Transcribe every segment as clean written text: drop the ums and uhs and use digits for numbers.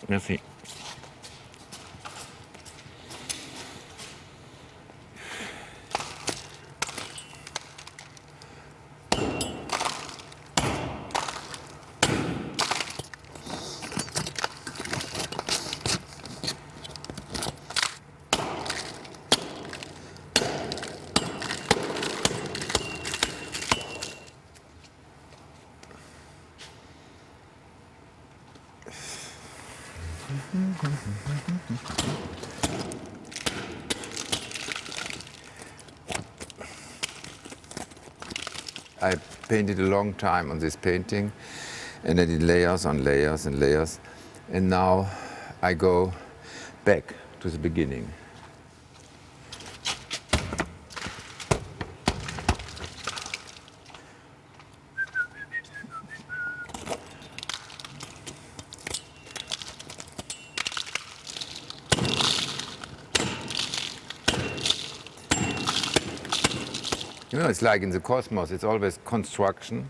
Merci. I painted a long time on this painting, and I did layers on layers and layers, and now I go back to the beginning. You know, it's like in the cosmos, it's always construction,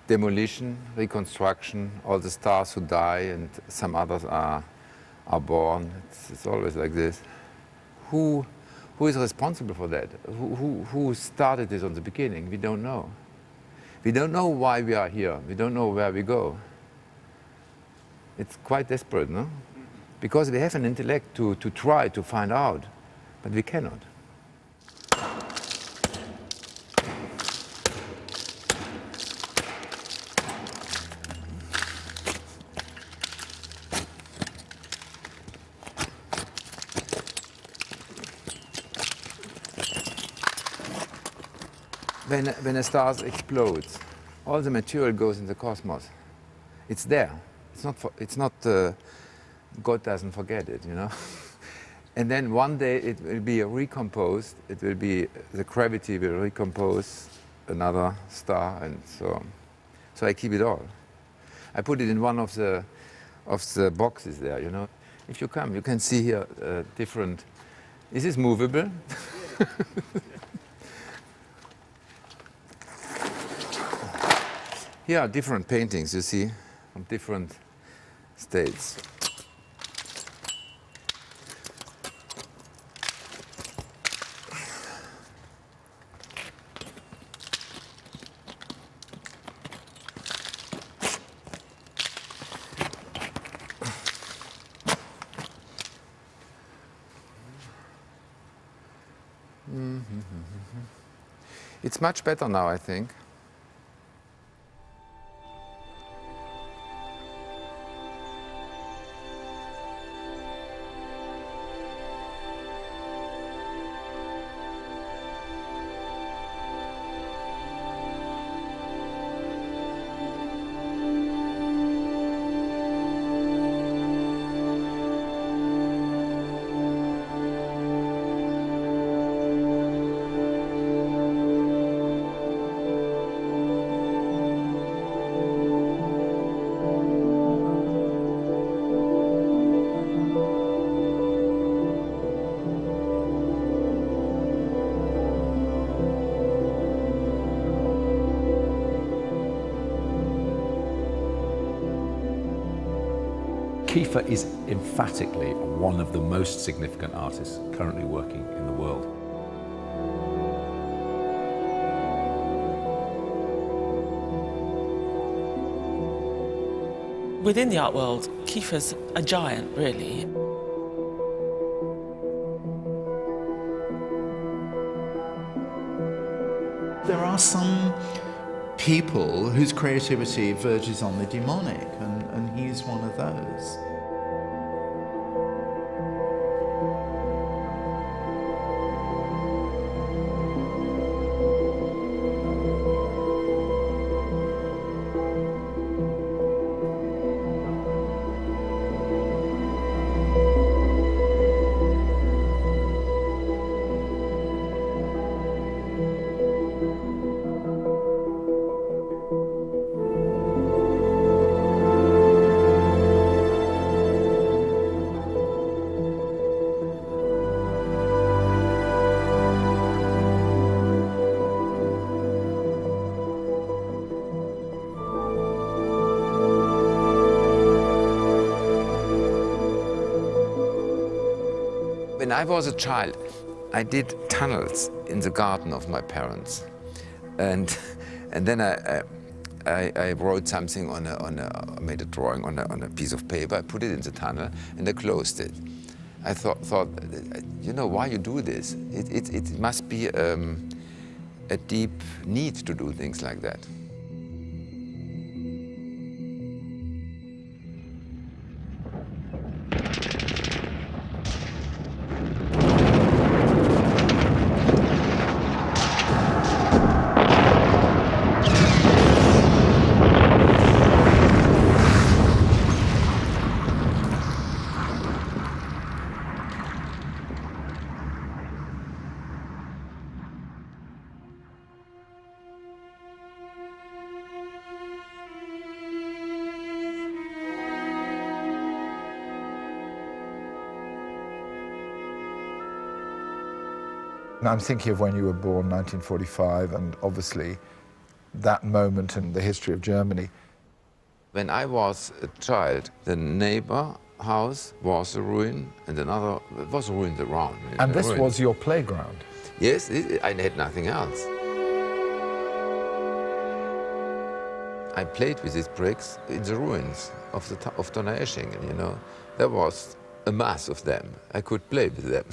demolition, reconstruction, all the stars who die and some others are born. It's always like this. Who is responsible for that? Who started this on the beginning? We don't know. We don't know why we are here. We don't know where we go. It's quite desperate, no? Because we have an intellect to try to find out, but we cannot. When a star explodes, all the material goes in the cosmos. It's there. It's not. God doesn't forget it, you know. And then one day it will be recomposed. It will be the gravity will recompose another star, and so on. So I keep it all. I put it in one of the boxes there, you know. If you come, you can see here different. Is this movable? Here are different paintings, you see, from different states. It's much better now, I think. Kiefer is emphatically one of the most significant artists currently working in the world. Within the art world, Kiefer's a giant, really. There are some people whose creativity verges on the demonic, and he's one of those. I was a child, I did tunnels in the garden of my parents. And then I wrote something I made a drawing on a piece of paper, I put it in the tunnel, and I closed it. I thought, you know, why you do this? It must be a deep need to do things like that. I'm thinking of when you were born, 1945, and obviously that moment in the history of Germany. When I was a child, the neighbor house was a ruin, and another was ruined around. And this was your playground? Yes, I had nothing else. I played with these bricks in the ruins of Donaueschingen, you know. There was a mass of them. I could play with them.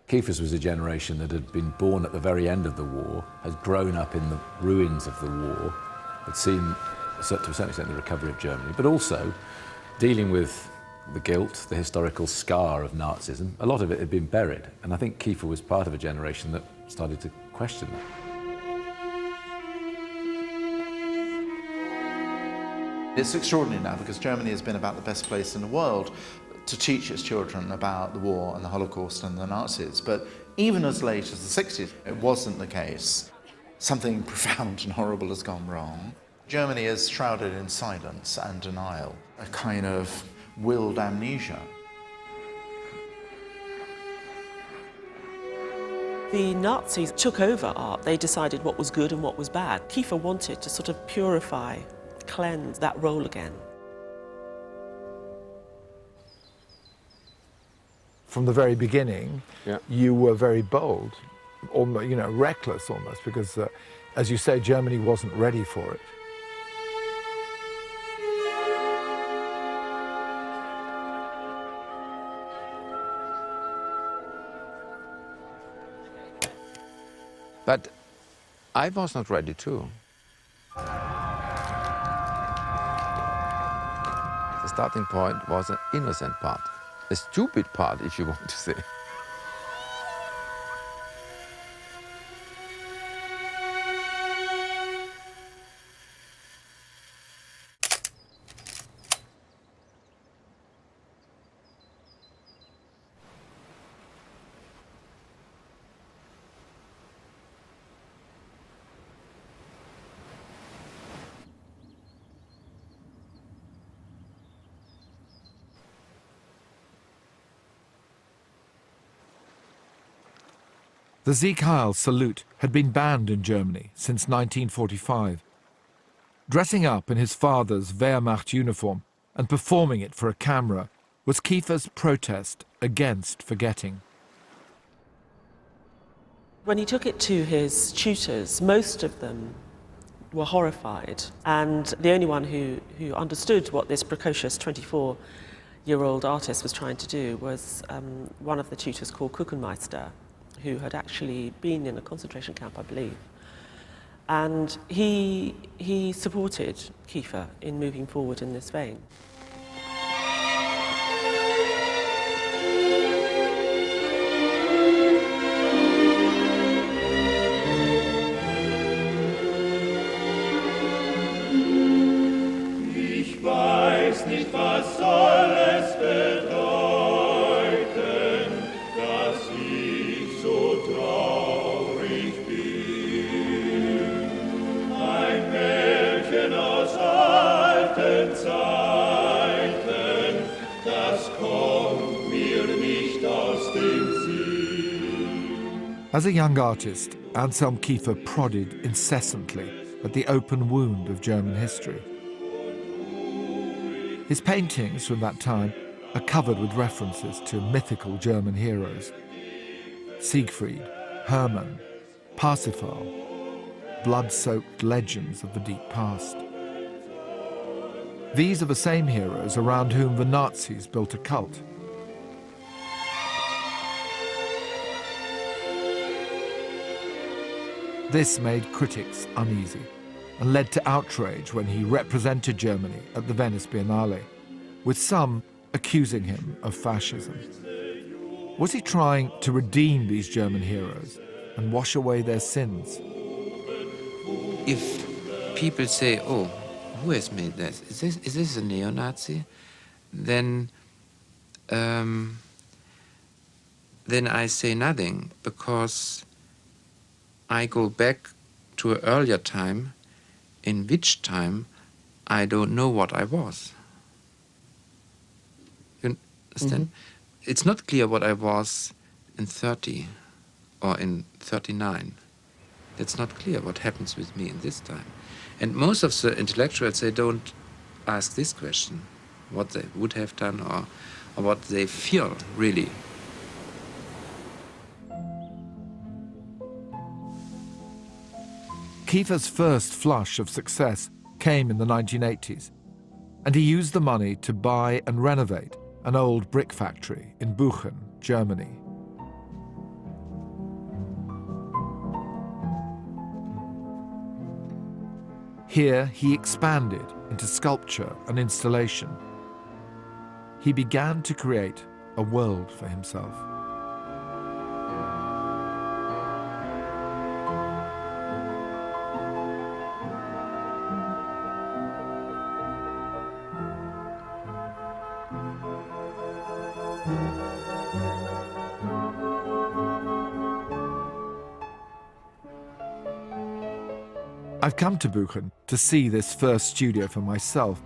Kiefer's was a generation that had been born at the very end of the war, had grown up in the ruins of the war, had seen, to a certain extent, the recovery of Germany, but also dealing with the guilt, the historical scar of Nazism. A lot of it had been buried, and I think Kiefer was part of a generation that started to question that. It's extraordinary now because Germany has been about the best place in the world to teach its children about the war and the Holocaust and the Nazis. But even as late as the 60s, it wasn't the case. Something profound and horrible has gone wrong. Germany is shrouded in silence and denial, a kind of willed amnesia. The Nazis took over art. They decided what was good and what was bad. Kiefer wanted to sort of purify, cleanse that role again. From the very beginning, Yeah. you were very bold, almost, you know, reckless almost, because, as you say, Germany wasn't ready for it. But I was not ready too. The starting point was an innocent part, a stupid part, if you want to say. The Sieg Heil salute had been banned in Germany since 1945. Dressing up in his father's Wehrmacht uniform and performing it for a camera was Kiefer's protest against forgetting. When he took it to his tutors, most of them were horrified, and the only one who understood what this precocious 24-year-old artist was trying to do was one of the tutors called Kuchenmeister, who had actually been in a concentration camp, I believe. And he supported Kiefer in moving forward in this vein. Ich weiß nicht, was soll es bedeuten, dass ich so traurig bin. Ein Märchen aus Zeiten, das kommt mir nicht aus dem Sinn. As a young artist, Anselm Kiefer prodded incessantly at the open wound of German history. His paintings from that time are covered with references to mythical German heroes: Siegfried, Hermann, Parsifal, blood-soaked legends of the deep past. These are the same heroes around whom the Nazis built a cult. This made critics uneasy and led to outrage when he represented Germany at the Venice Biennale, with some accusing him of fascism. Was he trying to redeem these German heroes and wash away their sins? If people say, oh, who has made this? Is this a neo-Nazi? Then I say nothing, because I go back to an earlier time, in which time I don't know what I was. You understand? It's not clear what I was in 30 or in 39. It's not clear what happens with me in this time. And most of the intellectuals, they don't ask this question, what they would have done or what they feel, really. Kiefer's first flush of success came in the 1980s, and he used the money to buy and renovate an old brick factory in Buchen, Germany. Here he expanded into sculpture and installation. He began to create a world for himself. I've come to Buchen to see this first studio for myself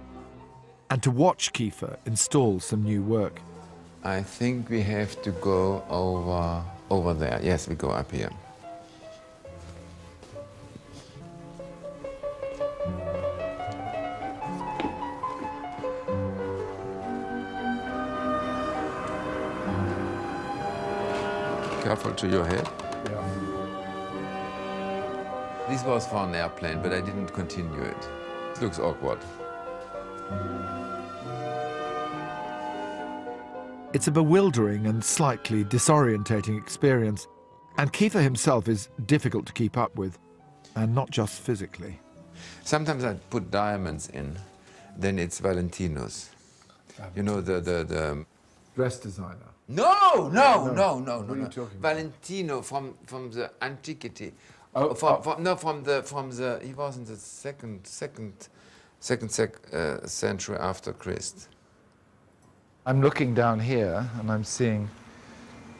and to watch Kiefer install some new work. I think we have to go over there. Yes, we go up here. Careful to your head. This was for an airplane, but I didn't continue it. It looks awkward. It's a bewildering and slightly disorientating experience, and Kiefer himself is difficult to keep up with, and not just physically. Sometimes I put diamonds in, then it's Valentino's. You know, the Dress designer. No. What are you talking about? Valentino from the antiquity. Oh, from the he was in the second century after Christ. I'm looking down here and I'm seeing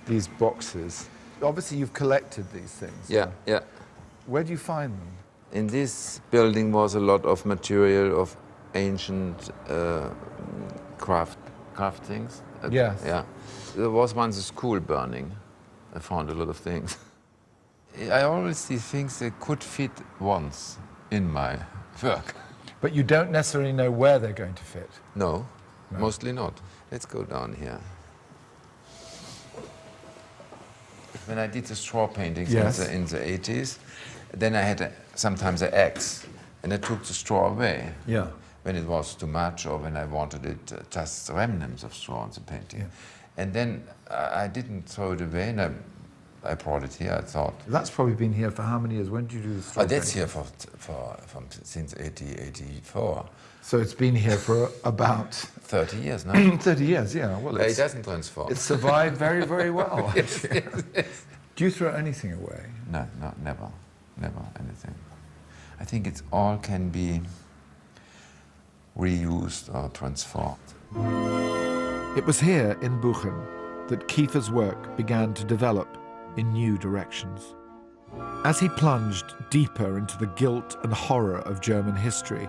these boxes. Obviously you've collected these things. Yeah. Where do you find them? In this building was a lot of material of ancient craft things. Yes. Yeah. There was once a school burning. I found a lot of things. I always see things that could fit once in my work. But you don't necessarily know where they're going to fit. No, mostly not. Let's go down here. When I did the straw paintings in the 80s, then I had sometimes an axe, and I took the straw away. Yeah. When it was too much or when I wanted it just remnants of straw on the painting. Yeah. And then I didn't throw it away, and I brought it here, I thought. That's probably been here for how many years? When did you do the straw That's painting? here since 84. So it's been here for about 30 years now. 30 years, yeah. Well, It doesn't transform. It's survived very, very well. Yes. Do you throw anything away? No, never anything. I think it all can be reused or transformed. It was here in Buchen that Kiefer's work began to develop in new directions. As he plunged deeper into the guilt and horror of German history,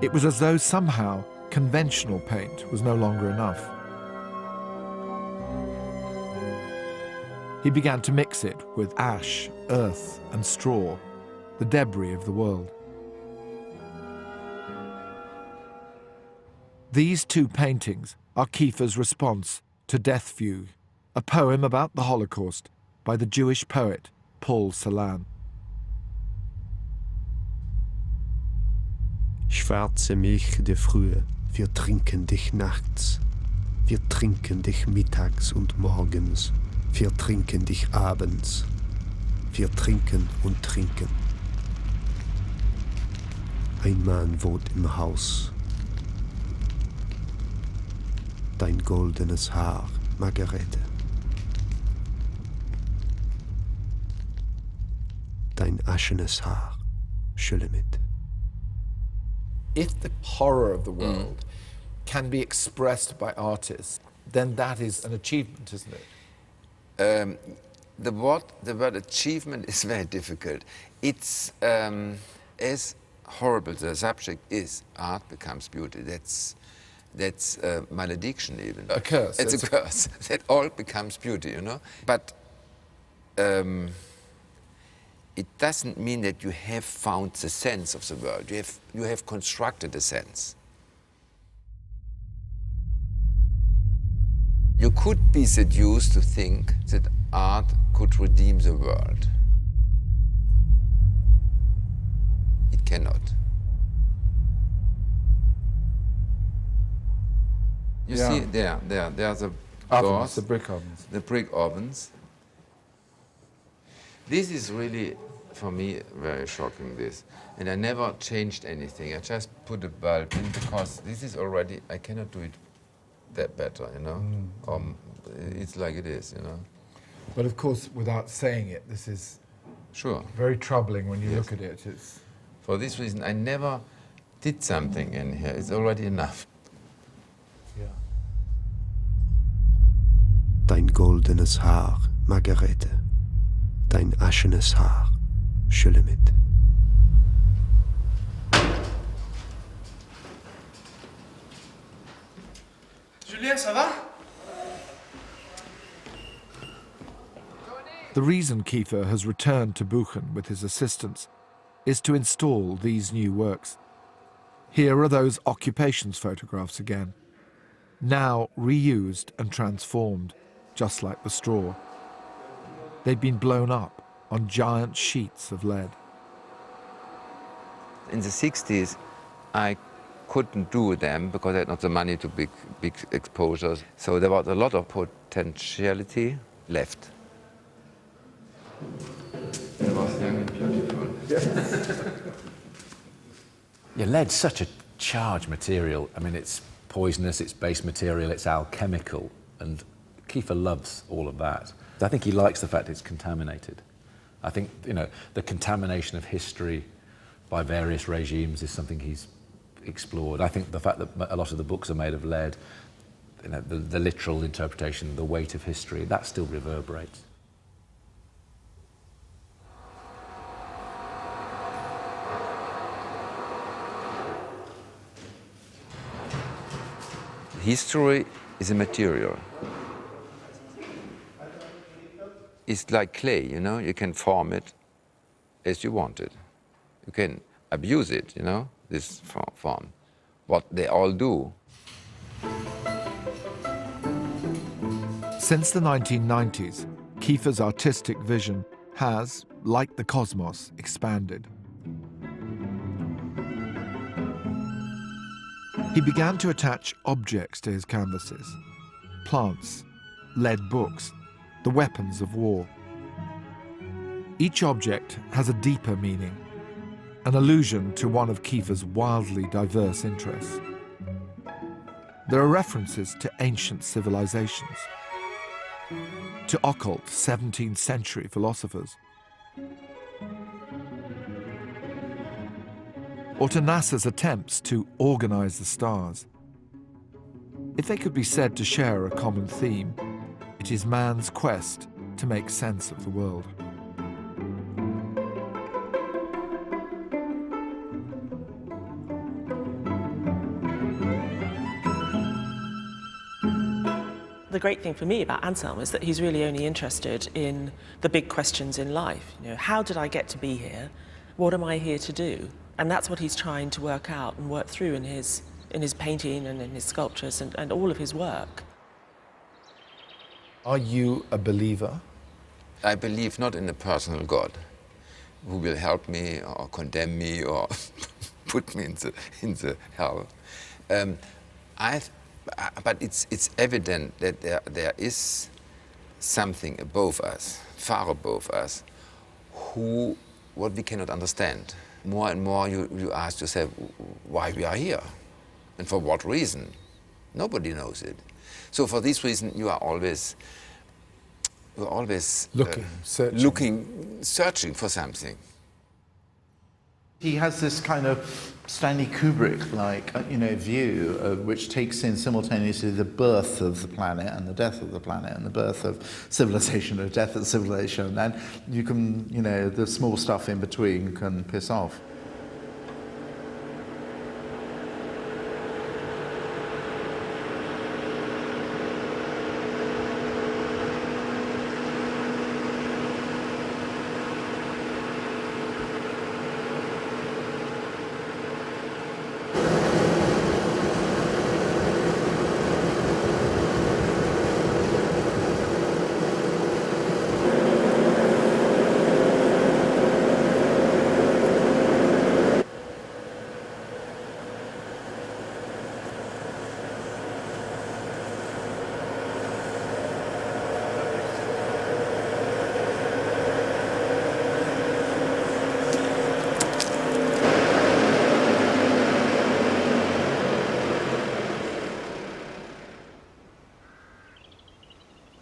It was as though somehow conventional paint was no longer enough. He began to mix it with ash, earth, and straw, the debris of the world. These two paintings are Kiefer's response to Death Fugue, a poem about the Holocaust by the Jewish poet Paul Celan. Schwarze Milch der Frühe, wir trinken dich nachts. Wir trinken dich mittags und morgens. Wir trinken dich abends. Wir trinken und trinken. Ein Mann wohnt im Haus. Dein goldenes Haar, Margarete. Dein aschenes Haar, Schulemit. If the horror of the world can be expressed by artists, then that is an achievement, isn't it? The word achievement is very difficult. It's as horrible the subject is, art becomes beauty. That's a malediction even. A curse. It's a curse. That all becomes beauty, you know. But it doesn't mean that you have found the sense of the world. You have constructed a sense. You could be seduced to think that art could redeem the world. It cannot. You see, there are the doors, The brick ovens. the brick ovens. This is really, for me, very shocking, this. And I never changed anything. I just put a bulb in because this is already, I cannot do it that better, you know? It's like it is, you know? But of course, without saying it, this is Sure. very troubling when you Yes. look at it. It's For this reason, I never did something in here. It's already enough. Dein goldenes Haar, Margarete. Dein aschenes Haar, Schulemit. Julien, ça va? The reason Kiefer has returned to Buchen with his assistants is to install these new works. Here are those occupations photographs again, now reused and transformed, just like the straw. They'd been blown up on giant sheets of lead. In the 60s, I couldn't do them because I had not the money to big exposures. So there was a lot of potentiality left. It was young and beautiful. Yeah, lead's such a charged material. I mean, it's poisonous, it's base material, it's alchemical, and Kiefer loves all of that. I think he likes the fact it's contaminated. I think, you know, the contamination of history by various regimes is something he's explored. I think the fact that a lot of the books are made of lead, you know, the literal interpretation, the weight of history, that still reverberates. History is a material. It's like clay, you know, you can form it as you want it. You can abuse it, you know, this form. What they all do. Since the 1990s, Kiefer's artistic vision has, like the cosmos, expanded. He began to attach objects to his canvases: plants, lead books, the weapons of war. Each object has a deeper meaning, an allusion to one of Kiefer's wildly diverse interests. There are references to ancient civilizations, to occult 17th century philosophers, or to NASA's attempts to organize the stars. If they could be said to share a common theme, it is man's quest to make sense of the world. The great thing for me about Anselm is that he's really only interested in the big questions in life. You know, how did I get to be here? What am I here to do? And that's what he's trying to work out and work through in his painting and in his sculptures and all of his work. Are you a believer? I believe not in a personal God who will help me or condemn me or put me in the hell. But it's evident that there is something above us, far above us, what we cannot understand. More and more you ask yourself why we are here and for what reason. Nobody knows it. So for this reason you are always Looking, searching for something. He has this kind of Stanley Kubrick-like, view which takes in simultaneously the birth of the planet and the death of the planet and the birth of civilization and death of civilization. And you can, the small stuff in between can piss off.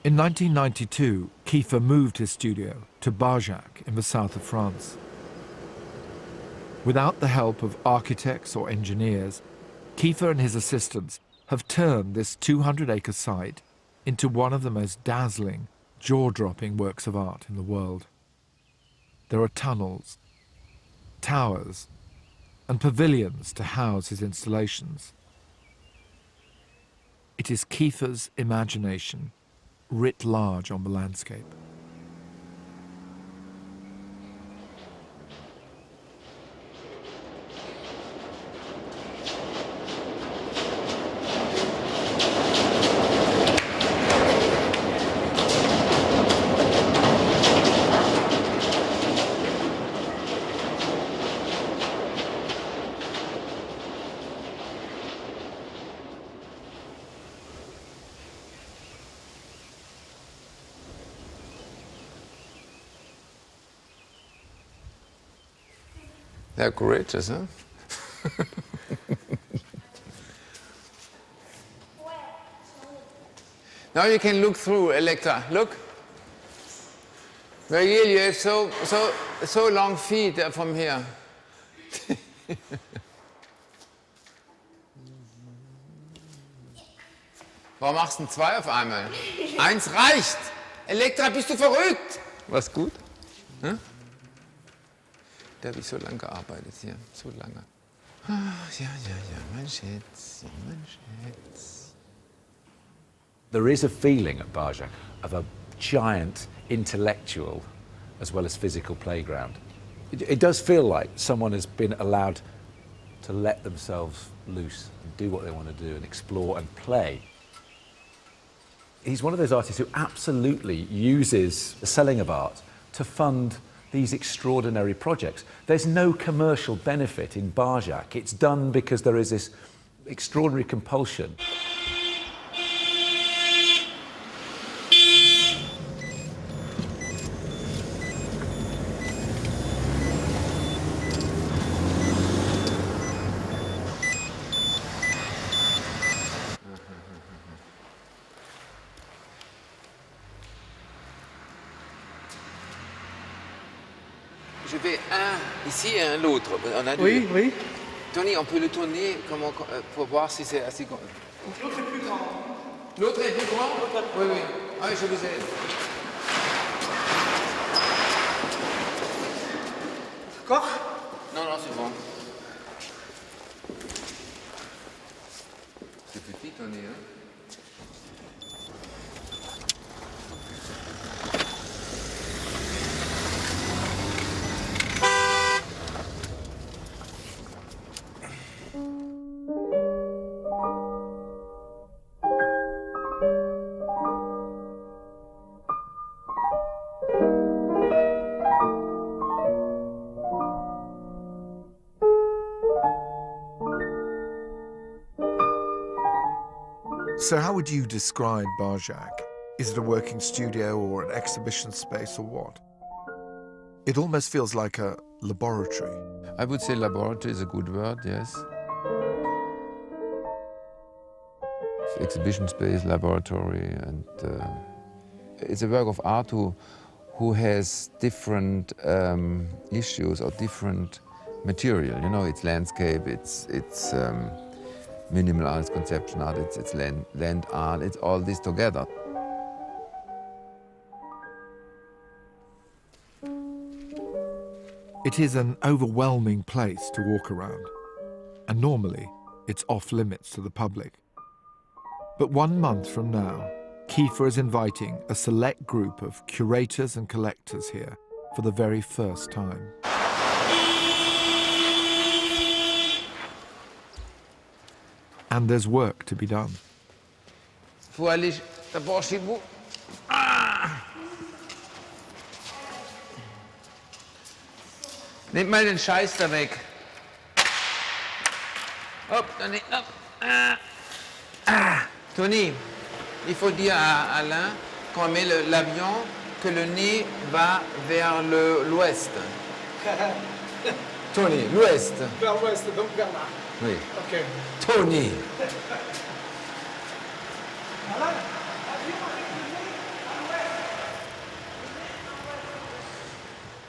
In 1992, Kiefer moved his studio to Barjac in the south of France. Without the help of architects or engineers, Kiefer and his assistants have turned this 200-acre site into one of the most dazzling, jaw-dropping works of art in the world. There are tunnels, towers, and pavilions to house his installations. It is Kiefer's imagination writ large on the landscape. They're courageous, huh? Now you can look through, Electra. Look. Virgil, you have so long feet from here. Warum machst du denn zwei auf einmal? Eins reicht. Elektra, bist du verrückt? War's gut? Hm? Da habe ich so lange gearbeitet hier, so lange. Ach, ja, mein Schatz, mein Schatz. There is a feeling at Barjac of a giant intellectual as well as physical playground. It does feel like someone has been allowed to let themselves loose and do what they want to do and explore and play. He's one of those artists who absolutely uses the selling of art to fund these extraordinary projects. There's no commercial benefit in Barjac. It's done because there is this extraordinary compulsion. Je vais un ici et un l'autre. On a deux. Oui, oui. Tony, on peut le tourner pour voir si c'est assez grand. L'autre est plus grand. L'autre est plus grand? Oui, oui. Ah, je vous aide. D'accord? Non, c'est bon. C'est petit, Tony, hein? So how would you describe Barjac? Is it a working studio or an exhibition space or what? It almost feels like a laboratory. I would say laboratory is a good word, yes. Exhibition space, laboratory, and it's a work of art who has different issues or different material. You know, it's landscape, it's minimal art, it's conception art, it's land art, it's all this together. It is an overwhelming place to walk around, and normally it's off limits to the public. But 1 month from now, Kiefer is inviting a select group of curators and collectors here for the very first time. And there's work to be done. Nehmt mal den Scheiß da weg. Hop, Tony, hop. Tony, il faut dire à Alain, quand on met l'avion, que le nez va vers l'ouest. Tony, l'ouest. Vers l'ouest, donc vers là. Oui. Ok. Tony.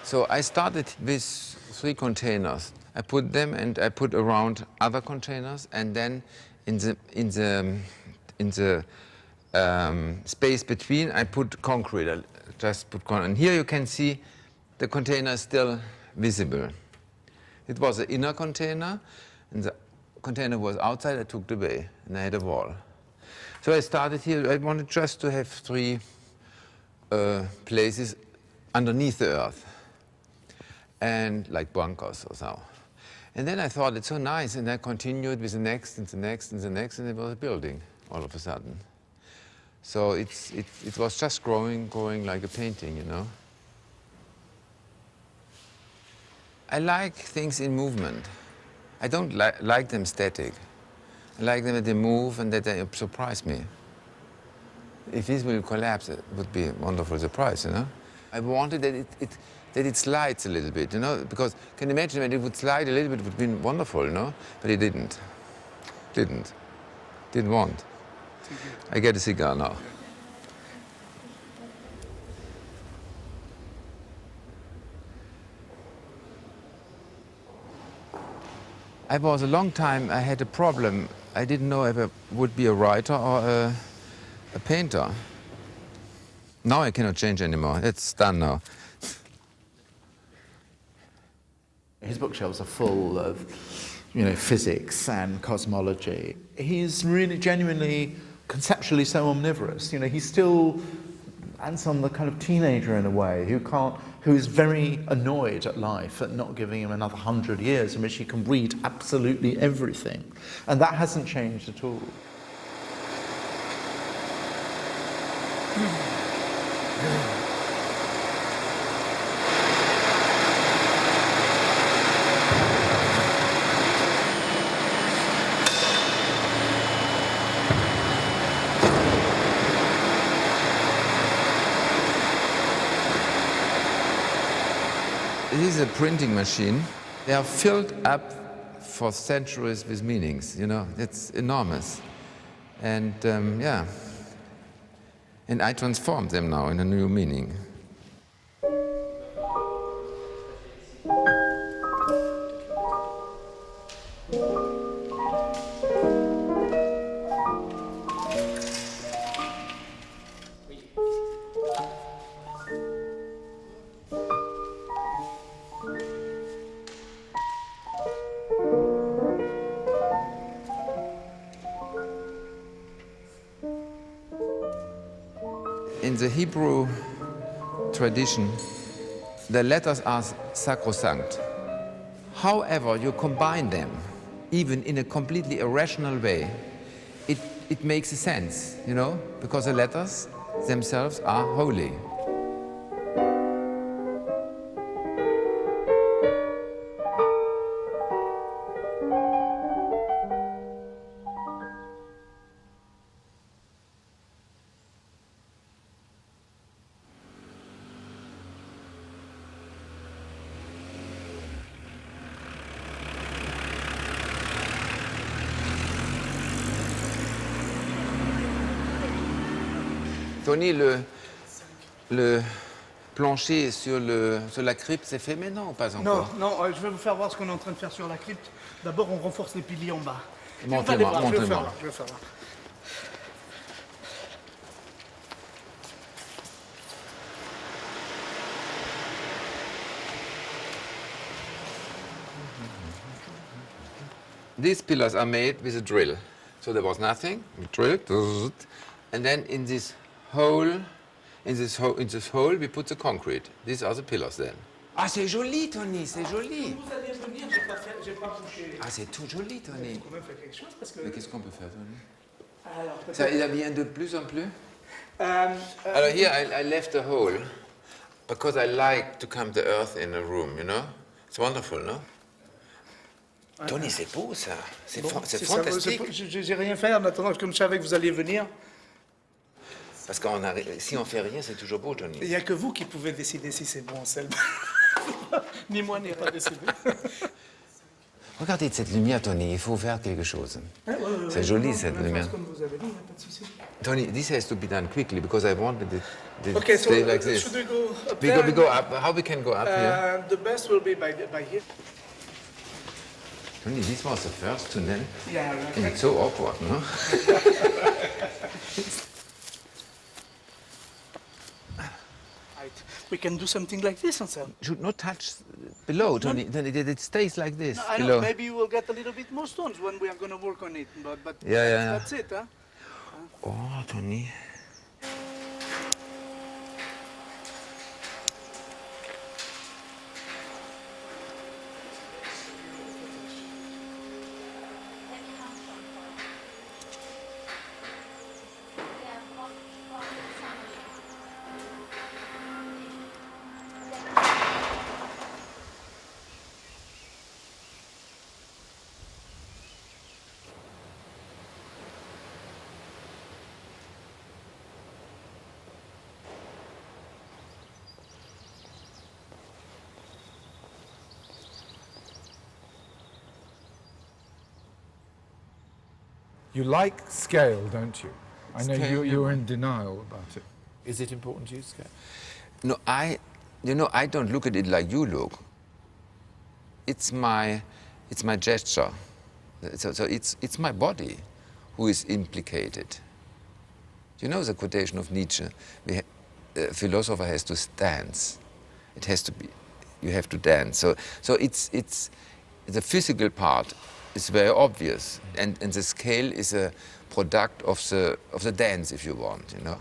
So I started with 3 containers. I put them and I put around other containers, and then in the space between I put concrete. I just put concrete. And here you can see the container is still visible. It was an inner container, and the container was outside. I took it away, and I had a wall. So I started here. I wanted just to have 3 places underneath the earth, and like bunkers or so. And then I thought it's so nice, and I continued with the next and the next and the next, and it was a building all of a sudden. So it was just growing like a painting, you know. I like things in movement. I don't like them static. I like them that they move and that they surprise me. If this will collapse, it would be a wonderful surprise, you know. I wanted that it slides a little bit, you know, because can you imagine when it would slide a little bit, it would be wonderful, you know, but it didn't. Didn't want. I get a cigar now. I was a long time, I had a problem. I didn't know if I would be a writer or a painter. Now I cannot change anymore. It's done now. His bookshelves are full of, you know, physics and cosmology. He's really genuinely, conceptually so omnivorous. You know, he's still Anselm, the kind of teenager in a way, who is very annoyed at life at not giving him another 100 years in which he can read absolutely everything. And that hasn't changed at all. This is a printing machine. They are filled up for centuries with meanings, you know, it's enormous. And yeah, and I transformed them now in a new meaning. In the Hebrew tradition, the letters are sacrosanct. However, you combine them, even in a completely irrational way, it makes a sense, you know, because the letters themselves are holy. Tony, le plancher sur la crypte, c'est fait maintenant ou pas encore? Non, je vais vous faire voir ce qu'on est en train de faire sur la crypte. D'abord, on renforce les piliers en bas. Montrez-moi, Je vais le montrez-moi. faire là, je vais le faire là. These pillars are made with a drill. So there was nothing, we drilled, and then in this hole, we put the concrete. These are the pillars then. Ah, c'est joli, Tony, c'est joli. Vous allez venir, j'ai pas touché. Ah, c'est tout joli, Tony. On peut faire quelque chose parce que. Mais qu'est-ce qu'on peut faire, Tony? Alors, Ça, il y a bien de plus en plus? Alors, here I left a hole because I like to come to earth in a room, you know? It's wonderful, no? Tony, c'est beau ça. C'est fantastique. J'ai rien fait en attendant, comme je savais que vous alliez venir. Parce que si on fait rien, c'est toujours beau, Tony. Il n'y a que vous qui pouvez décider si c'est bon, Anselm. Ni moi n'ai pas décidé. Regardez cette lumière, Tony, il faut faire quelque chose. C'est joli cette lumière. Comme vous avez dit, il n'y a pas de souci. Tony, this has to be done quickly because I wanted it to Okay, so stay like this. should we go up We there? go up. How we can go up here? The best will be by here. Tony, this was the first tunnel. Yeah, And it's so awkward, no? right. We can do something like this, Anselm. Should not touch below, Tony. Then it stays like this. I know, below. maybe you will get a little bit more stones when we are going to work on it, but Yeah. that's it, huh? Oh, Tony. You like scale, don't you? I know Scale, you're in denial about it. Is it important to you, scale? No, I don't look at it like you look. It's my gesture. So it's my body who is implicated. You know the quotation of Nietzsche, a philosopher has to dance. It has to be, you have to dance. So it's the physical part is very obvious, and the scale is a product of the dance, if you want, you know.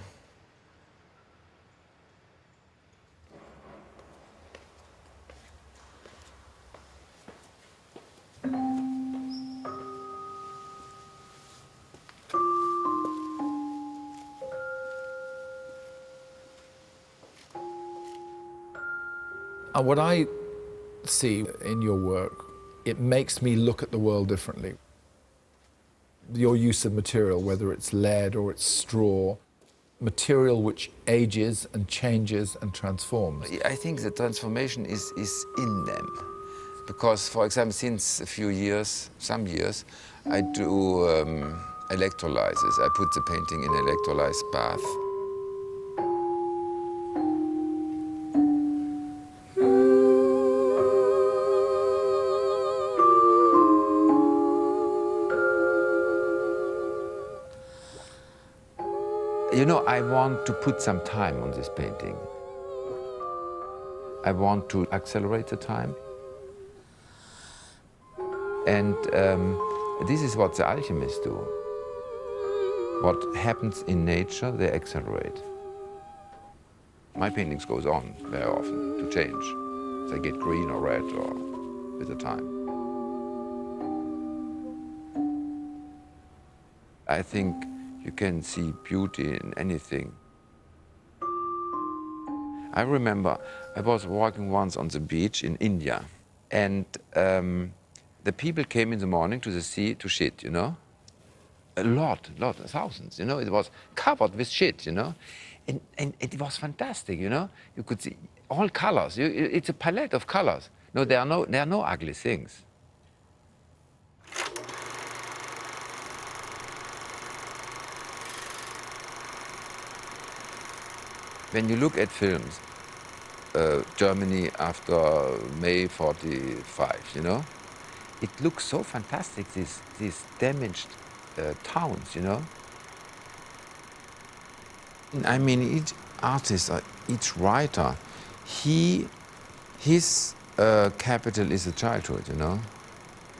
What I see in your work, it makes me look at the world differently. Your use of material, whether it's lead or it's straw, material which ages and changes and transforms. I think the transformation is in them. Because, for example, since a few years, some years, I do electrolysis. I put the painting in electrolyzed bath. You know, I want to put some time on this painting. I want to accelerate the time. And this is what the alchemists do. What happens in nature, they accelerate. My paintings goes on very often to change. They get green or red or with the time. I think you can see beauty in anything. I remember I was walking once on the beach in India, and the people came in the morning to the sea to shit, you know? A lot, thousands, you know? It was covered with shit, you know? And it was fantastic, you know? You could see all colors. It's a palette of colors. No, there are no ugly things. When you look at films, Germany after May 45, you know, it looks so fantastic, these damaged towns, you know. I mean, each artist, or each writer, his capital is a childhood, you know.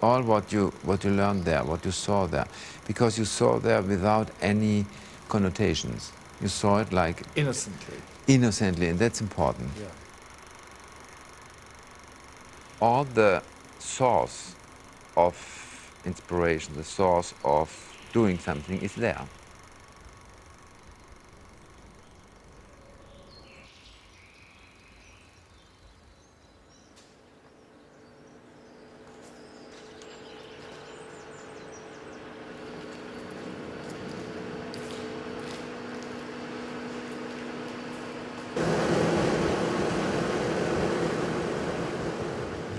All what you learned there, what you saw there, because you saw there without any connotations. You saw it like innocently, and that's important. Yeah. All the source of inspiration, the source of doing something is there.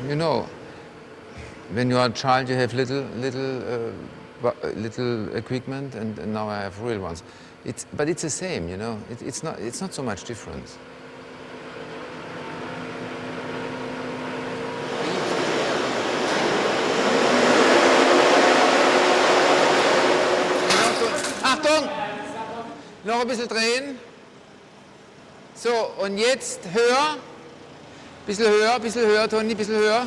You know, when you are a child, you have little equipment, and now I have real ones. But it's the same, you know. It's not so much difference. Achtung! Noch ein bisschen drehen. So, und jetzt höher. Bisschen höher, Toni, bisschen höher.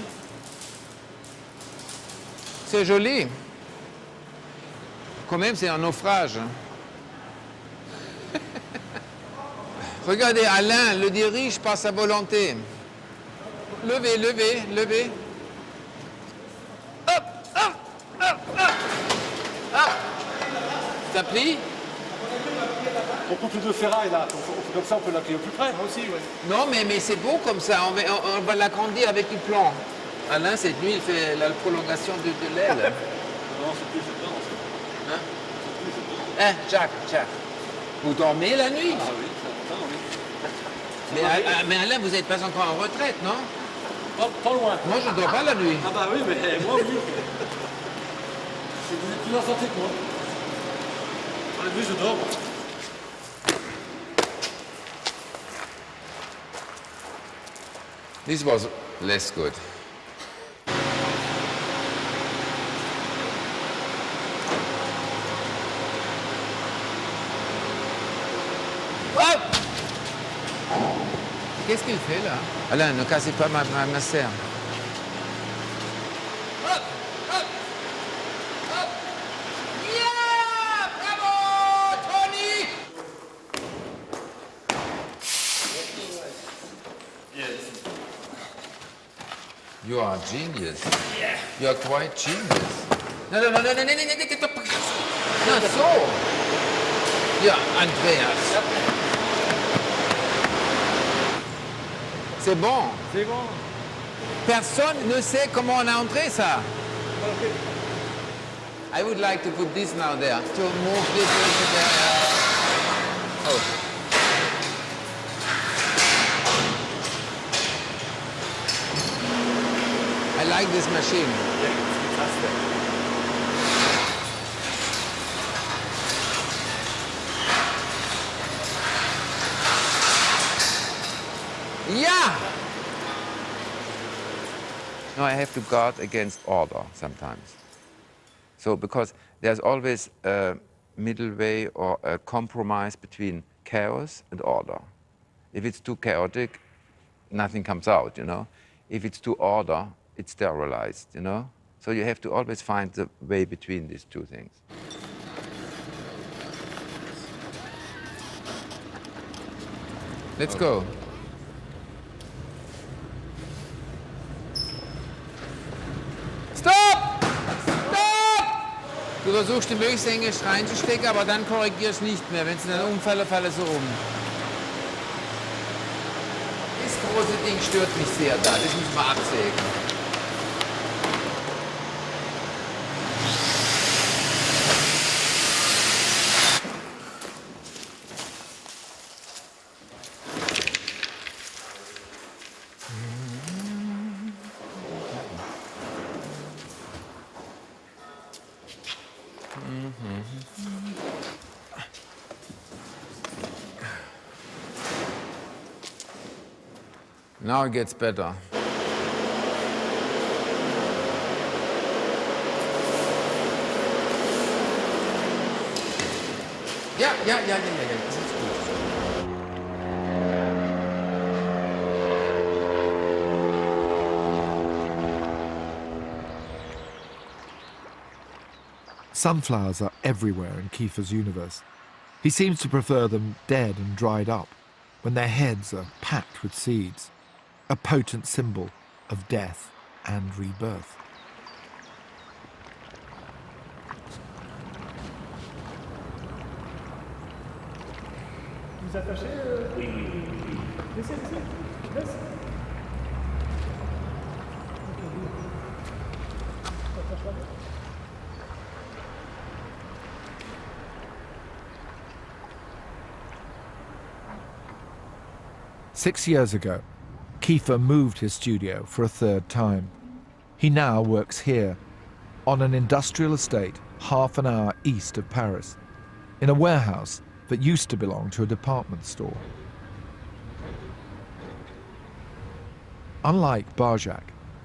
C'est joli. Quand même, c'est un naufrage. Regardez, Alain le dirige par sa volonté. Levez, levez, levez. Hop, hop, hop, hop. Hop. Ça plie? On coupe les deux ferrailles là, comme ça on peut l'appuyer au plus près. Moi aussi, oui. Non, mais c'est beau comme ça, on va l'agrandir avec du plan. Alain, cette nuit, il fait la prolongation de l'aile. Non, c'est plus dedans. Hein? Hein, Jacques, vous dormez la nuit? Ah oui, ça, oui. Mais Alain, vous n'êtes pas encore en retraite, non? Pas loin. Moi, je ne dors pas la nuit. Ah bah oui, mais moi oui. Vous êtes plus en santé que moi. La nuit, je dors. This was less good. Hop! Qu'est-ce qu'il fait là? Alain, ne cassez pas ma serre. Hop! Hop! Hop! Yeah! Bravo, Tony! You are a genius. Yeah. You are quite genius. No, so. Yeah, Andreas. C'est bon. C'est bon. Personne ne sait comment on a entré ça. Okay. I would like to put this now there. To move this into there. Oh. I like this machine. Yeah, it's fantastic. Yeah! No, I have to guard against order sometimes. So, because there's always a middle way or a compromise between chaos and order. If it's too chaotic, nothing comes out, you know. If it's too order, it's sterilized, you know. So you have to always find the way between these two things. Let's go. Stop! Stop! Du versuchst die möglichst enge reinzustecken, aber dann korrigierst nicht mehr. Wenn sie dann umfallen, fallen sie um. Das große Ding stört mich sehr da, das müssen wir absägen. Now it gets better. Yeah. This is good. Sunflowers are everywhere in Kiefer's universe. He seems to prefer them dead and dried up, when their heads are packed with seeds, a potent symbol of death and rebirth. Vous attachez Oui. Laissez. Laisse. 6 years ago, Kiefer moved his studio for a third time. He now works here, on an industrial estate half an hour east of Paris, in a warehouse that used to belong to a department store. Unlike Barjac,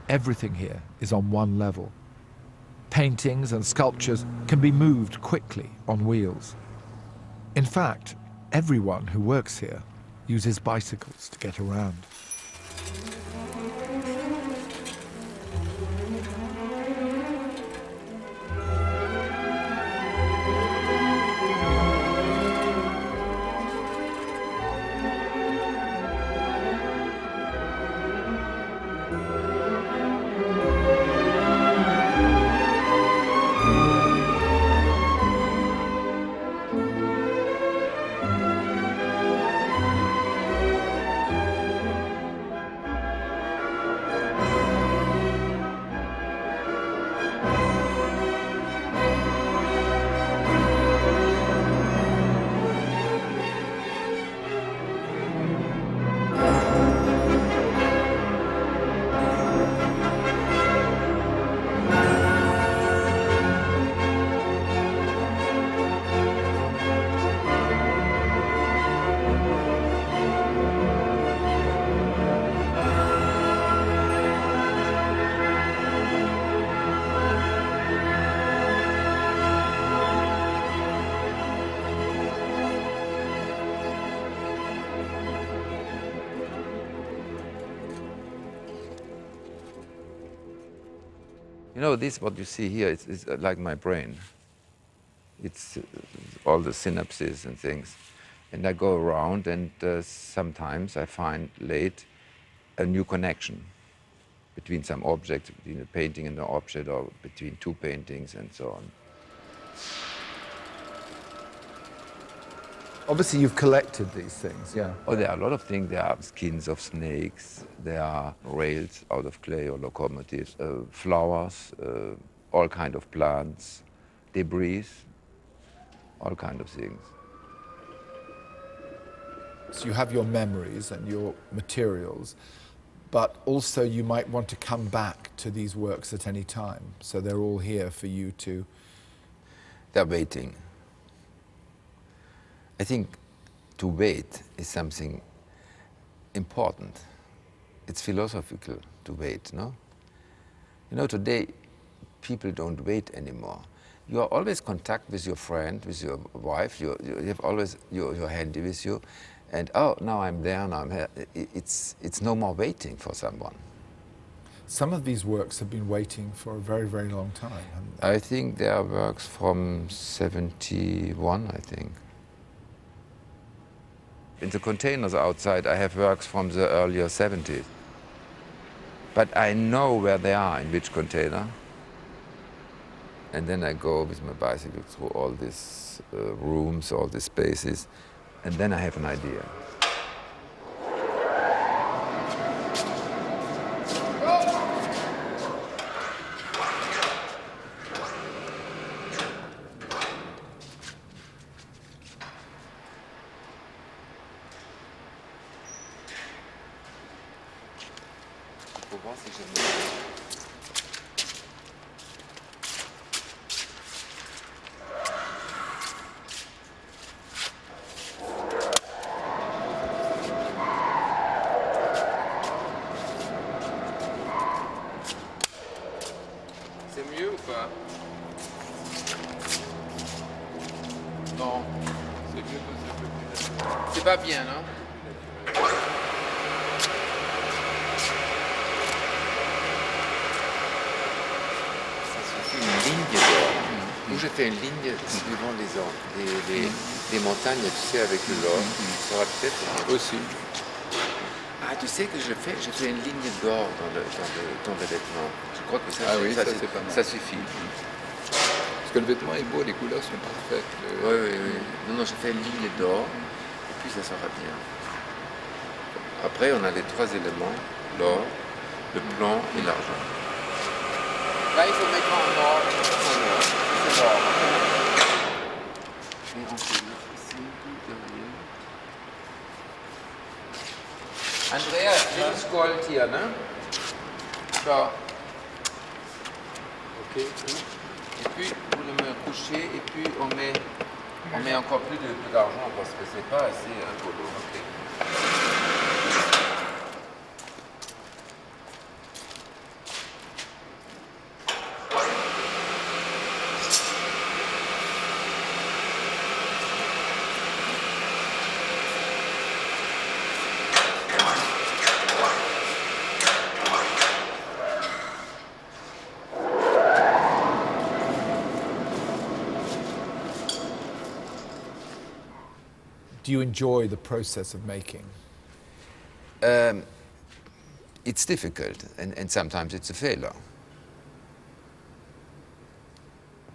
everything here is on one level. Paintings and sculptures can be moved quickly on wheels. In fact, everyone who works here uses bicycles to get around. You know, this, what you see here, is like my brain. It's all the synapses and things. And I go around and sometimes I find late a new connection between some object, between a painting and an object, or between two paintings and so on. Obviously, you've collected these things, yeah. Oh, there are a lot of things. There are skins of snakes, there are rails out of clay or locomotives, flowers, all kind of plants, debris, all kind of things. So you have your memories and your materials, but also you might want to come back to these works at any time. So they're all here for you to... They're waiting. I think to wait is something important. It's philosophical to wait, no? You know, today people don't wait anymore. You are always in contact with your friend, with your wife, you have always your handy with you, and oh, now I'm there, now I'm here. It's no more waiting for someone. Some of these works have been waiting for a very, very long time, haven't they? I think there are works from 71, I think. In the containers outside, I have works from the earlier 70s. But I know where they are, in which container. And then I go with my bicycle through all these rooms, all these spaces, and then I have an idea. Non, c'est pas bien, non? Ça suffit une ligne d'or. Où je fais une ligne suivant les montagnes, tu sais, avec l'or. Ça sera peut-être aussi. Ah, tu sais que je fais une ligne d'or dans le vêtement. Je crois que ça, c'est pas mal. Ça suffit. Parce que le vêtement est beau, les couleurs sont parfaites. Oui. Non, je fais une ligne d'or, et puis ça sera bien. Après, on a les trois éléments, l'or, le blanc et l'argent. Là, il faut mettre en or. C'est l'or. Et on peut mettre ici, tout derrière. Andrea, this gold here, no? So. Ok. Et puis, vous le mettez couché, et puis on met encore plus d'argent parce que c'est pas assez polo. Okay. Do you enjoy the process of making? It's difficult, and sometimes it's a failure.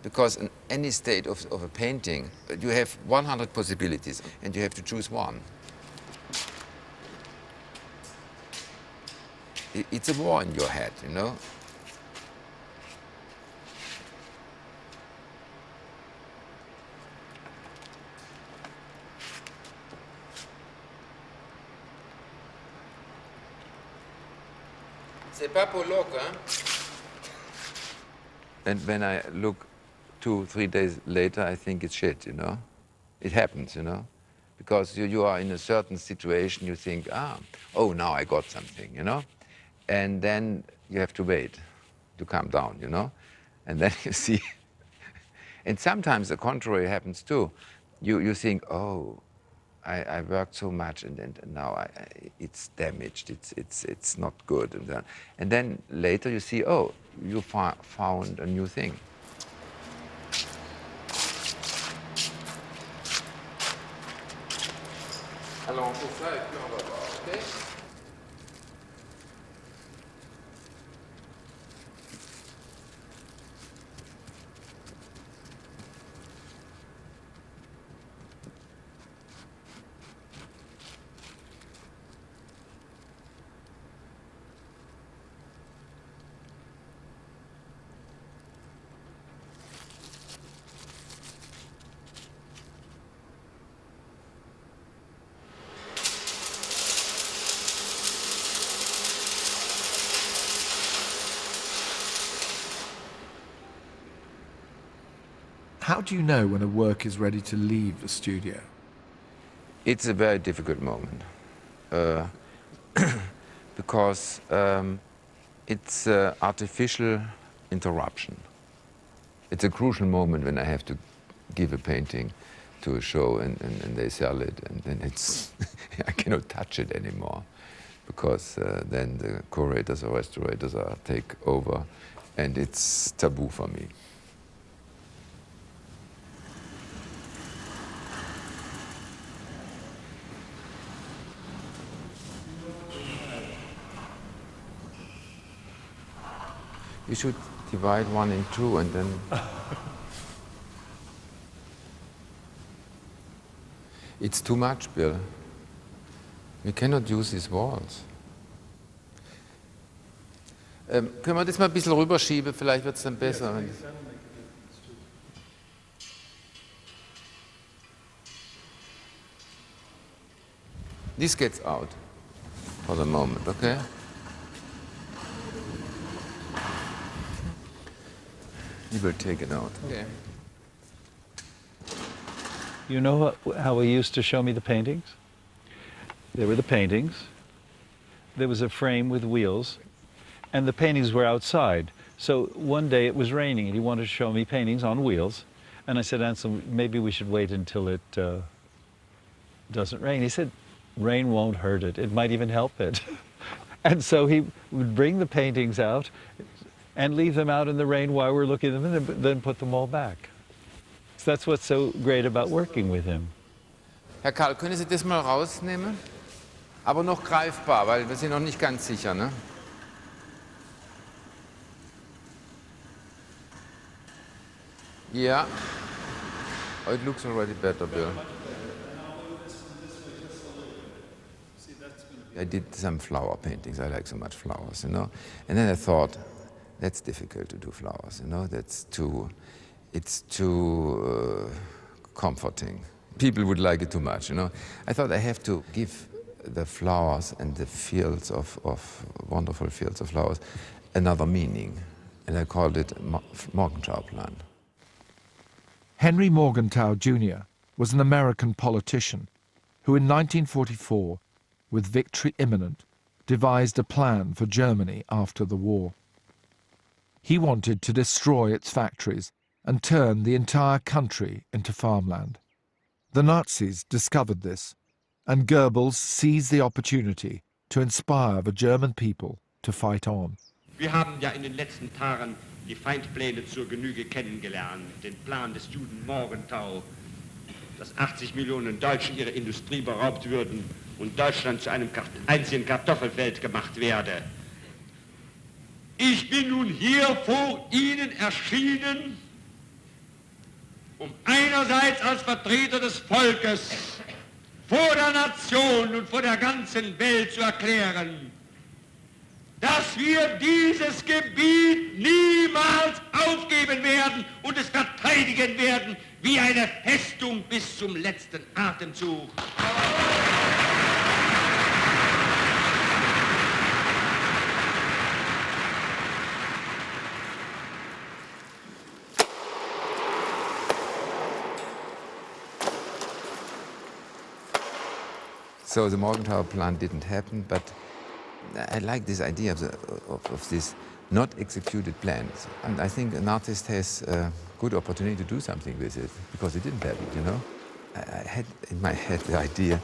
Because in any state of a painting, you have 100 possibilities, and you have to choose one. It's a war in your head, you know? C'est pas polo, hein? And when I look 2-3 days later, I think it's shit, you know? It happens, you know? Because you are in a certain situation, you think, oh, now I got something, you know? And then you have to wait to calm down, you know? And then you see, and sometimes the contrary happens too. You think, oh, I worked so much, and now it's damaged. It's not good, and then later you see, oh, you found a new thing. Alors on fait ça et puis on va voir, ok? How do you know when a work is ready to leave the studio? It's a very difficult moment because it's artificial interruption. It's a crucial moment when I have to give a painting to a show and they sell it, and then it's I cannot touch it anymore because then the curators or restaurators take over, and it's taboo for me. You should divide one in two and then... It's too much, Bill. We cannot use these walls. Können wir das mal ein bisschen rüberschieben? Vielleicht wird es dann besser. This gets out for the moment, okay? You will take it out. Okay. You know how he used to show me the paintings? There were the paintings. There was a frame with wheels, and the paintings were outside. So one day it was raining, and he wanted to show me paintings on wheels, And I said, Anselm, maybe we should wait until it doesn't rain. He said, rain won't hurt it. It might even help it. And so he would bring the paintings out and leave them out in the rain while we're looking at them, and then put them all back. So that's what's so great about working with him. Herr Karl, können Sie das mal rausnehmen? Aber noch greifbar, weil wir sind noch nicht ganz sicher, ne? Yeah. Oh, it looks already better, Bill. I did some flower paintings. I like so much flowers, you know. And then I thought, that's difficult to do flowers, you know. It's too comforting. People would like it too much, you know. I thought I have to give the flowers and the fields of wonderful fields of flowers another meaning. And I called it Morgentauplan. Henry Morgenthau Jr. was an American politician who in 1944, with victory imminent, devised a plan for Germany after the war. He wanted to destroy its factories and turn the entire country into farmland. The Nazis discovered this, and Goebbels seized the opportunity to inspire the German people to fight on. Wir haben ja in den letzten Tagen die Feindpläne zur Genüge kennengelernt. Den Plan des Juden Morgenthau, dass 80 Millionen Deutschen ihrer Industrie beraubt würden und Deutschland zu einem einzigen Kartoffelfeld gemacht werde. Ich bin nun hier vor Ihnen erschienen, um einerseits als Vertreter des Volkes vor der Nation und vor der ganzen Welt zu erklären, dass wir dieses Gebiet niemals aufgeben werden und es verteidigen werden wie eine Festung bis zum letzten Atemzug. So the Morgenthau plan didn't happen, but I like this idea of this not executed plans. And I think an artist has a good opportunity to do something with it, because it didn't happen, you know. I had in my head the idea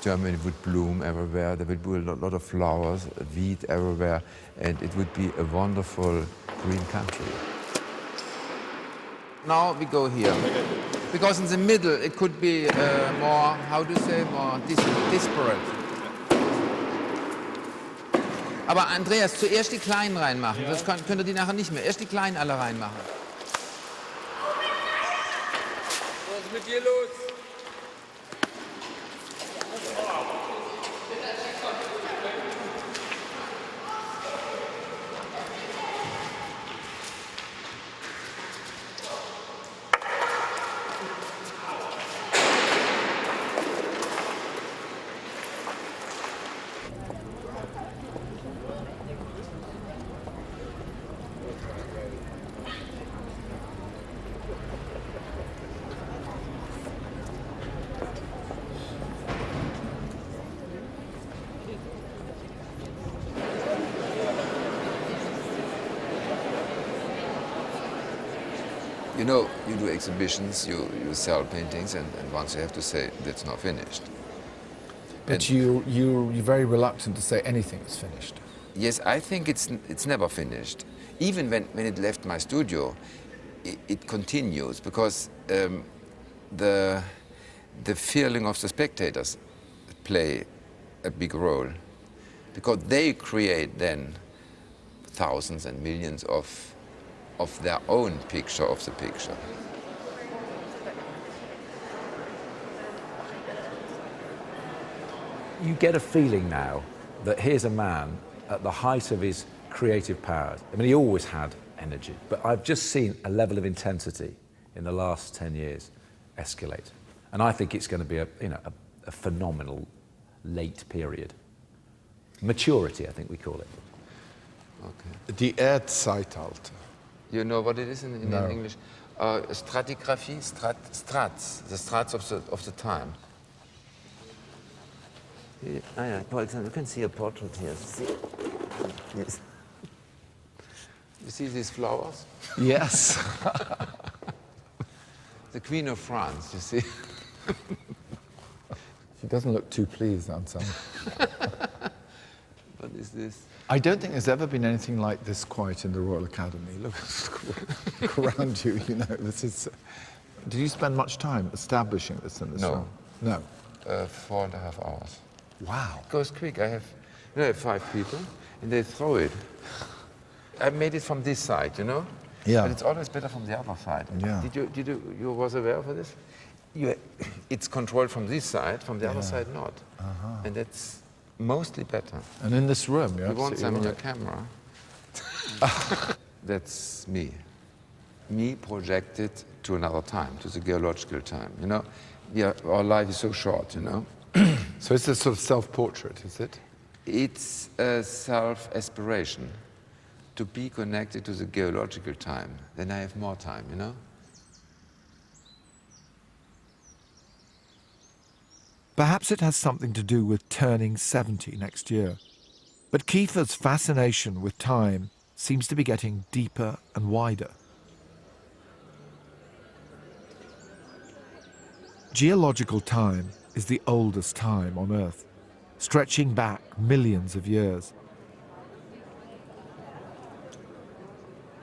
Germany would bloom everywhere, there would be a lot of flowers, wheat everywhere, and it would be a wonderful green country. Now we go here. Because in the middle it could be more, how do you say, more disparate. Aber Andreas, zuerst die Kleinen reinmachen, sonst könnt ihr die nachher nicht mehr. Erst die Kleinen alle reinmachen. Was ist mit dir los? You know, you do exhibitions, you sell paintings, and once you have to say that's not finished. But you're very reluctant to say anything is finished. Yes, I think it's never finished. Even when it left my studio, it continues, because the feeling of the spectators play a big role, because they create then thousands and millions of their own picture of the picture. You get a feeling now that here's a man at the height of his creative powers. I mean, he always had energy, but I've just seen a level of intensity in the last 10 years escalate. And I think it's going to be a phenomenal late period. Maturity, I think we call it. Okay. Die Erdzeitalter. You know what it is in English? Stratigraphy, strats, the strats of the time. For example, you can see a portrait here. Yes. You see these flowers? Yes. the Queen of France, you see. She doesn't look too pleased, Anselm. What is this? I don't think there's ever been anything like this quiet in the Royal Academy. Look around you, you know. This is. Did you spend much time establishing this in this No. room? No. 4.5 hours. Wow. It goes quick. I have 5 people, and they throw it. I made it from this side, you know. Yeah. But it's always better from the other side. Yeah. You was aware of this? It's controlled from this side, from the other side not. And that's mostly better. And in this room, You want some in your camera? That's me. Me projected to another time, to the geological time. You know, our life is so short. You know. So it's a sort of self-portrait, is it? It's a self-aspiration to be connected to the geological time. Then I have more time. You know. Perhaps it has something to do with turning 70 next year. But Kiefer's fascination with time seems to be getting deeper and wider. Geological time is the oldest time on Earth, stretching back millions of years.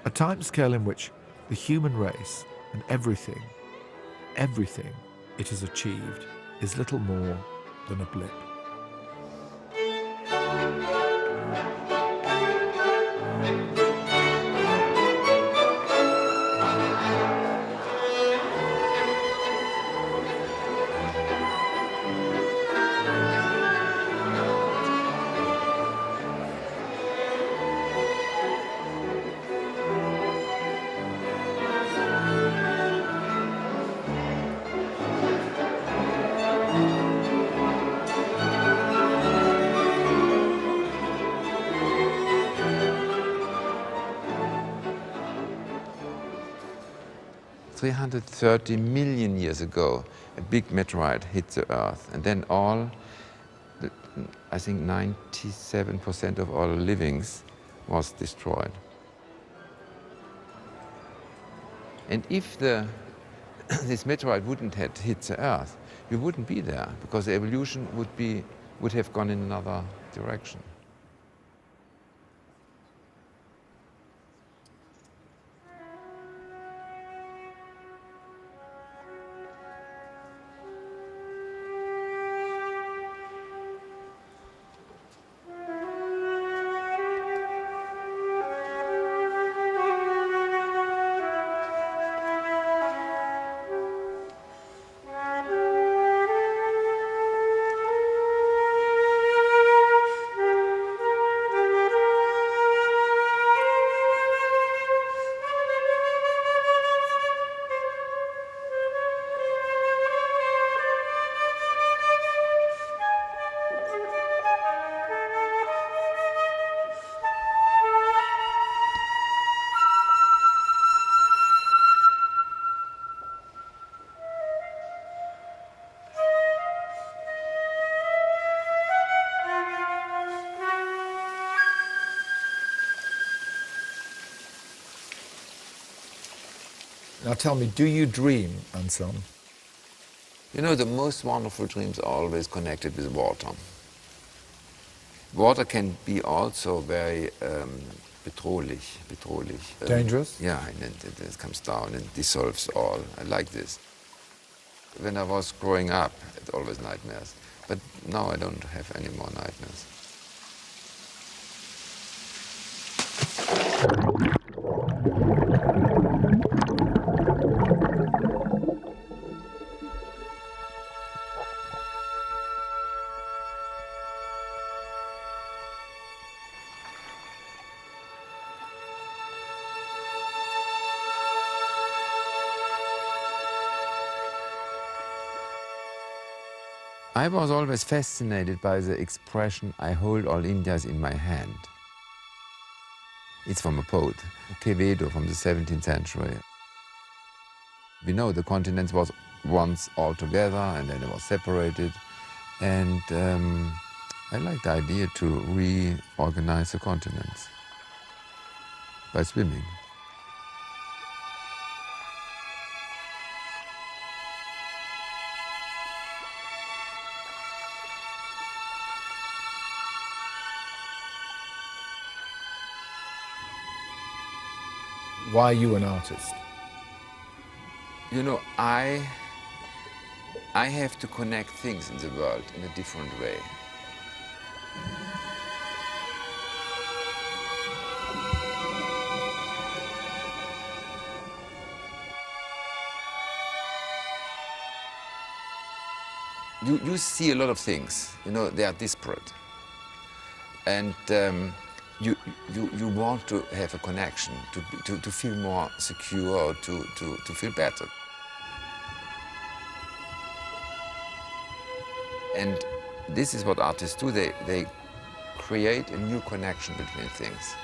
A timescale in which the human race and everything it has achieved is little more than a blip. $330 million years ago, a big meteorite hit the Earth, and then I think 97% of all livings was destroyed. And if this meteorite wouldn't have hit the Earth, we wouldn't be there, because the evolution would have gone in another direction. Now tell me, do you dream, Anselm? You know, the most wonderful dreams are always connected with water. Water can be also very bedrohlich. Dangerous? Yeah, and it comes down and dissolves all. I like this. When I was growing up, I had always nightmares. But now I don't have any more nightmares. I was always fascinated by the expression, "I hold all Indias in my hand." It's from a poet, Quevedo, from the 17th century. We know the continents was once all together and then it was separated. And I like the idea to reorganize the continents by swimming. Why are you an artist? You know, I have to connect things in the world in a different way. You see a lot of things, you know, they are disparate. And you want to have a connection, to feel more secure, or to feel better. And this is what artists do, they create a new connection between things.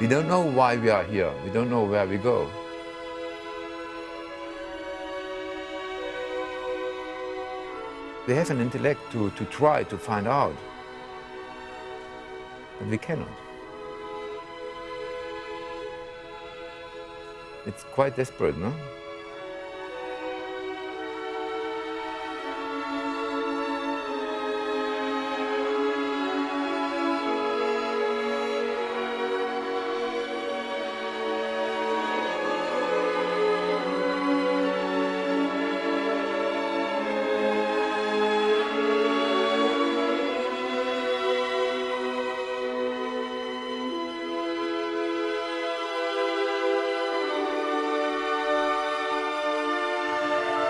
We don't know why we are here. We don't know where we go. We have an intellect to try to find out, but we cannot. It's quite desperate, no?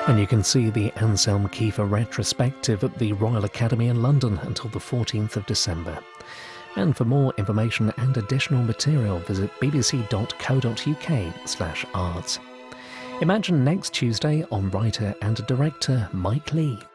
And you can see the Anselm Kiefer retrospective at the Royal Academy in London until the 14th of December. And for more information and additional material, visit bbc.co.uk/arts. Imagine next Tuesday on writer and director Mike Leigh.